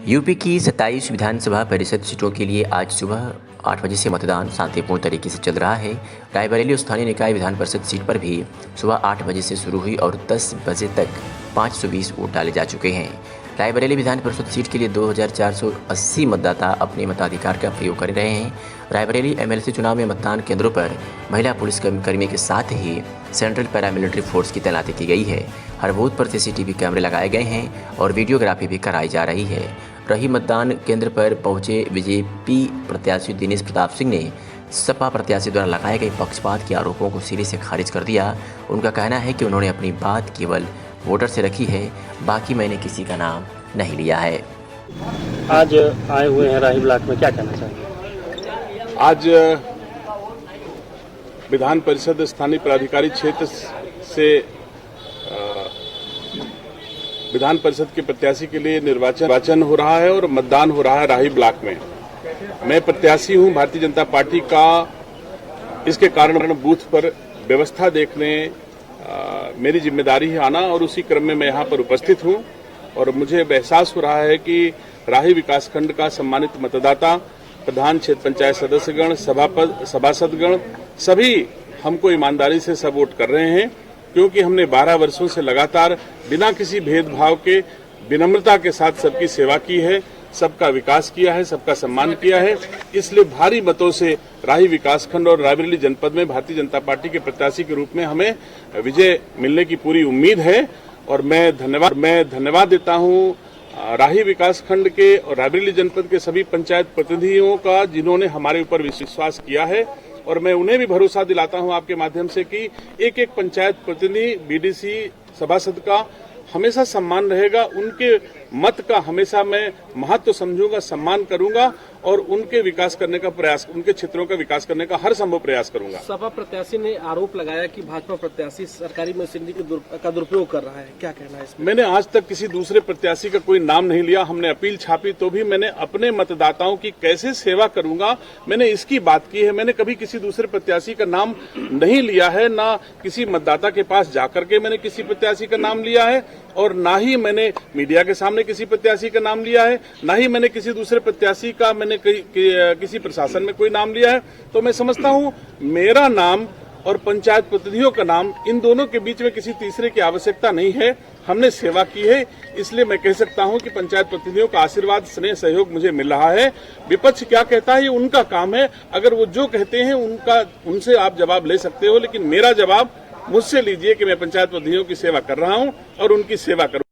UP की 27 विधानसभा परिषद सीटों के लिए आज सुबह 8 बजे से मतदान शांतिपूर्ण तरीके से चल रहा है। रायबरेली स्थानीय निकाय विधान परिषद सीट पर भी सुबह 8 बजे से शुरू हुई और 10 बजे तक 520 वोट डाले जा चुके हैं। रायबरेली विधान परिषद सीट के लिए 2480 मतदाता अपने मताधिकार का प्रयोग कर रहे हैं। रायबरेली एमएलसी चुनाव में मतदान केंद्रों पर महिला पुलिस कर्मी के साथ ही सेंट्रल पैरामिलिट्री फोर्स की तैनाती की गई है। हर बूथ पर सीसीटीवी कैमरे लगाए गए हैं और वीडियोग्राफी भी कराई जा रही है। रही मतदान केंद्र पर पहुंचे बीजेपी प्रत्याशी दिनेश प्रताप सिंह ने सपा प्रत्याशी द्वारा लगाए गए पक्षपात के आरोपों को सिरे से खारिज कर दिया। उनका कहना है कि उन्होंने अपनी बात केवल वोटर से रखी है, बाकी मैंने किसी का नाम नहीं लिया है। आज आए हुए हैं राही ब्लॉक में, क्या कहना चाहेंगे? आज विधान परिषद स्थानीय प्राधिकारी क्षेत्र से विधान परिषद के प्रत्याशी के लिए निर्वाचन हो रहा है और मतदान हो रहा है राही ब्लॉक में। मैं प्रत्याशी हूं भारतीय जनता पार्टी का। इसके कारण बूथ पर व्यवस्था देखने मेरी जिम्मेदारी है आना और उसी क्रम में मैं यहां पर उपस्थित हूं और मुझे एहसास हो रहा है कि राही विकासखंड का सम्मानित मतदाता, प्रधान क्षेत्र पंचायत सदस्यगण, सभासदगण सभी हमको ईमानदारी से सब वोट कर रहे हैं, क्योंकि हमने 12 वर्षों से लगातार बिना किसी भेदभाव के विनम्रता के साथ सबकी सेवा की है, सबका विकास किया है, सबका सम्मान किया है। इसलिए भारी मतों से राही विकासखंड और रायबरेली जनपद में भारतीय जनता पार्टी के प्रत्याशी के रूप में हमें विजय मिलने की पूरी उम्मीद है और मैं धन्यवाद देता हूं राही विकासखंड के और रायबरेली जनपद के सभी पंचायत प्रतिनिधियों का, जिन्होंने हमारे ऊपर विश्वास किया है। और मैं उन्हें भी भरोसा दिलाता हूं आपके माध्यम से कि एक एक पंचायत प्रतिनिधि, बीडीसी, सभासद का हमेशा सम्मान रहेगा। उनके मत का हमेशा मैं महत्व समझूंगा, सम्मान करूंगा और उनके विकास करने का प्रयास, उनके क्षेत्रों का विकास करने का हर संभव प्रयास करूंगा। सपा प्रत्याशी ने आरोप लगाया कि भाजपा प्रत्याशी सरकारी मशीनरी का दुरुपयोग कर रहा है, क्या कहना है इसमें? मैंने आज तक किसी दूसरे प्रत्याशी का कोई नाम नहीं लिया। हमने अपील छापी तो भी मैंने अपने मतदाताओं की कैसे सेवा करूंगा, मैंने इसकी बात की है। मैंने कभी किसी दूसरे प्रत्याशी का नाम नहीं लिया है, ना किसी मतदाता के पास जाकर के मैंने किसी प्रत्याशी का नाम लिया है और ना ही मैंने मीडिया के सामने किसी प्रत्याशी का नाम लिया है, ना ही मैंने किसी दूसरे प्रत्याशी का किसी प्रशासन में कोई नाम लिया है। तो मैं समझता हूं मेरा नाम और पंचायत प्रतिनिधियों का नाम, इन दोनों के बीच में किसी तीसरे की आवश्यकता नहीं है। हमने सेवा की है, इसलिए मैं कह सकता हूं कि पंचायत प्रतिनिधियों का आशीर्वाद, स्नेह, सहयोग मुझे मिल रहा है। विपक्ष क्या कहता है ये उनका काम है। अगर वो जो कहते हैं उनसे आप जवाब ले सकते हो, लेकिन मेरा जवाब मुझसे लीजिए कि मैं पंचायत प्रतिनिधियों की सेवा कर रहा हूं और उनकी सेवा करूं।